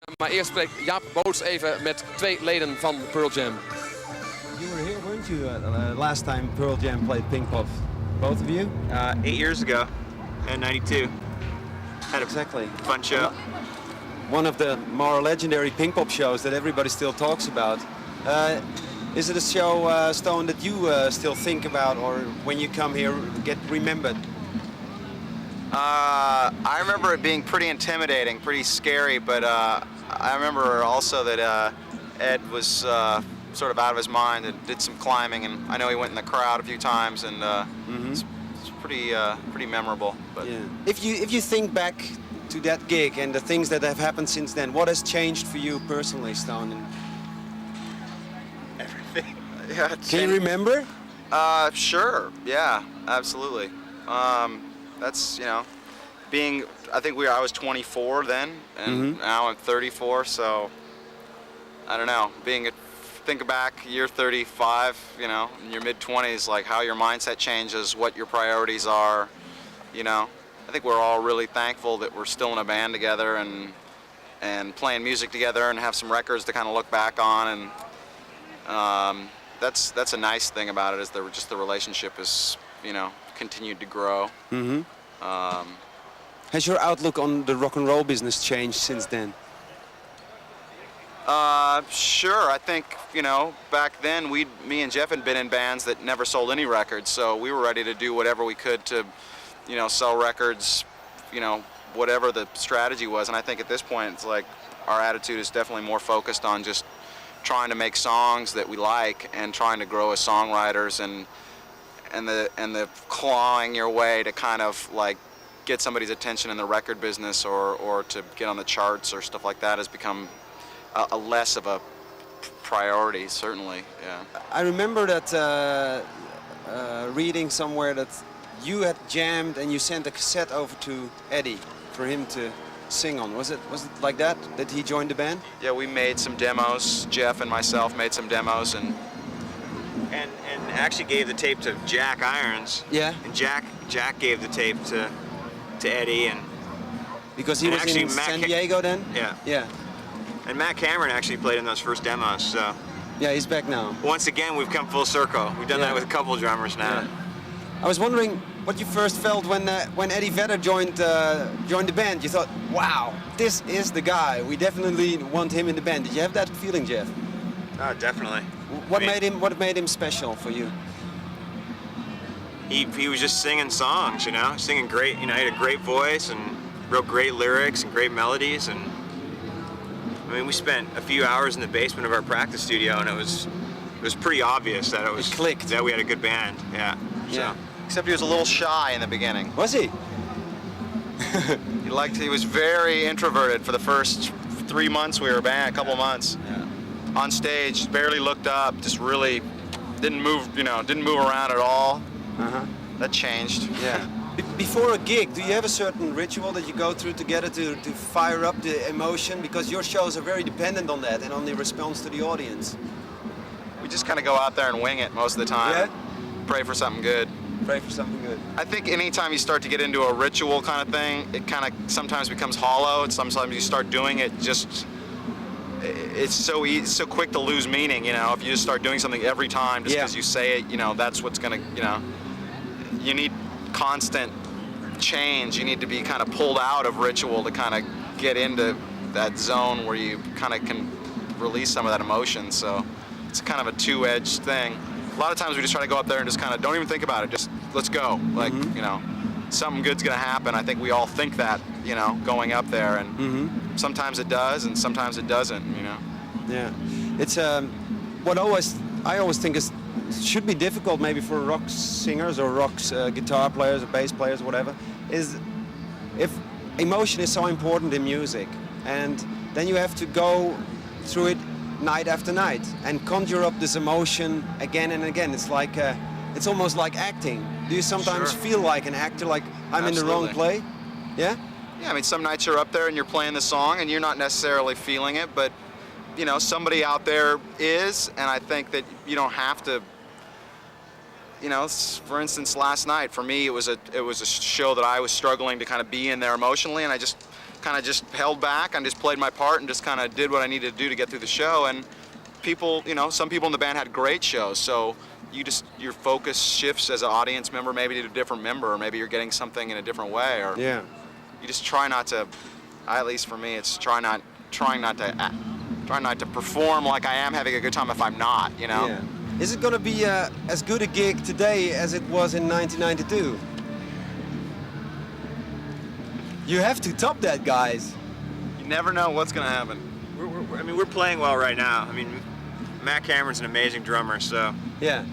Maar eerst spreekt Jaap Boots even met 2 leden van Pearl Jam. You were here, weren't you, last time Pearl Jam played Pinkpop? Both of you? 8 years ago, in '92. Had a Exactly. fun show. One of the more legendary Pinkpop shows that everybody still talks about. Is it a show, Stone, that you still think about, or when you come here get remembered? I remember it being pretty intimidating, pretty scary, but I remember also that Ed was sort of out of his mind and did some climbing, and I know he went in the crowd a few times, and it's pretty memorable. But yeah. If you think back to that gig and the things that have happened since then, what has changed for you personally, Stone? everything. Yeah. Can you remember? Sure. Yeah. Absolutely. That's, you know, I was 24 then, and now I'm 34, so I don't know. Think back, year 35, you know, in your mid-20s, like how your mindset changes, what your priorities are, you know. I think we're all really thankful that we're still in a band together and playing music together and have some records to kind of look back on, and that's a nice thing about it, is the relationship is, you know, continued to grow. Has your outlook on the rock and roll business changed since then? Sure. I think, you know, back then me and Jeff had been in bands that never sold any records, so we were ready to do whatever we could to, you know, sell records, you know, whatever the strategy was. And I think at this point, it's like our attitude is definitely more focused on just trying to make songs that we like and trying to grow as songwriters, and the clawing your way to kind of like get somebody's attention in the record business or to get on the charts or stuff like that has become a less of a priority, certainly. Yeah. I remember that reading somewhere that you had jammed and you sent a cassette over to Eddie for him to sing on. Was it like that he joined the band? Yeah, we made some demos. Jeff and myself made some demos, and actually gave the tape to Jack Irons. Yeah. And Jack gave the tape to Eddie, and because he was in San Diego then. Yeah. Yeah. And Matt Cameron actually played in those first demos. So yeah, he's back now. Once again, we've come full circle. We've done that with a couple of drummers now. Yeah. I was wondering what you first felt when Eddie Vedder joined the band. You thought, wow, this is the guy. We definitely want him in the band. Did you have that feeling, Jeff? Oh, definitely. What made him special for you? He was just singing songs, you know, singing great. You know, he had a great voice and wrote great lyrics and great melodies. And I mean, we spent a few hours in the basement of our practice studio, and it was pretty obvious that it clicked. That we had a good band. Yeah. Yeah. So. except he was a little shy in the beginning. Was he? He was very introverted for the first 3 months we were a band, a couple months. Yeah. On stage, barely looked up, just really didn't move around at all. That changed. Yeah. Before a gig, do you have a certain ritual that you go through together to fire up the emotion? Because your shows are very dependent on that and on the response to the audience. We just kind of go out there and wing it most of the time. Yeah? Pray for something good. Pray for something good. I think anytime you start to get into a ritual kind of thing, it kind of sometimes becomes hollow, and sometimes you start doing it it's so easy, so quick to lose meaning, you know, if you just start doing something every time just because you say it, you know, that's what's gonna, you know, you need constant change. You need to be kind of pulled out of ritual to kind of get into that zone where you kind of can release some of that emotion. So it's kind of a two-edged thing. A lot of times we just try to go up there and just kind of don't even think about it, just let's go. Like, you know, something good's gonna happen. I think we all think that, you know, going up there, and sometimes it does and sometimes it doesn't, you know. Yeah, it's what I always think should be difficult maybe for rock singers or rock guitar players or bass players or whatever, is if emotion is so important in music, and then you have to go through it night after night and conjure up this emotion again and again. It's like it's almost like acting. Do you sometimes feel like an actor, like I'm in the wrong play? Yeah? Yeah, I mean, some nights you're up there and you're playing the song and you're not necessarily feeling it, but, you know, somebody out there is, and I think that you don't have to, you know, for instance, last night, for me, it was a show that I was struggling to kind of be in there emotionally, and I just kind of just held back and just played my part and just kind of did what I needed to do to get through the show. And people, you know, some people in the band had great shows, so your focus shifts as an audience member, maybe to a different member, or maybe you're getting something in a different way, or Yeah. you just try not to. At least for me, it's trying not to perform like I am having a good time if I'm not, you know. Yeah. Is it going to be as good a gig today as it was in 1992? You have to top that, guys. You never know what's gonna happen. I mean, we're playing well right now. I mean, Matt Cameron's an amazing drummer, so Yeah.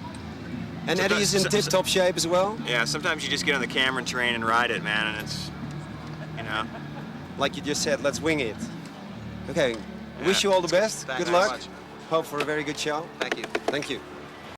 And Eddie is in tip-top shape as well. yeah. Sometimes you just get on the Cameron train and ride it, man, and it's, you know. Like you just said, let's wing it. Okay. Yeah. Wish you all the best. Thanks Good very luck. much. Hope for a very good show. Thank you. Thank you.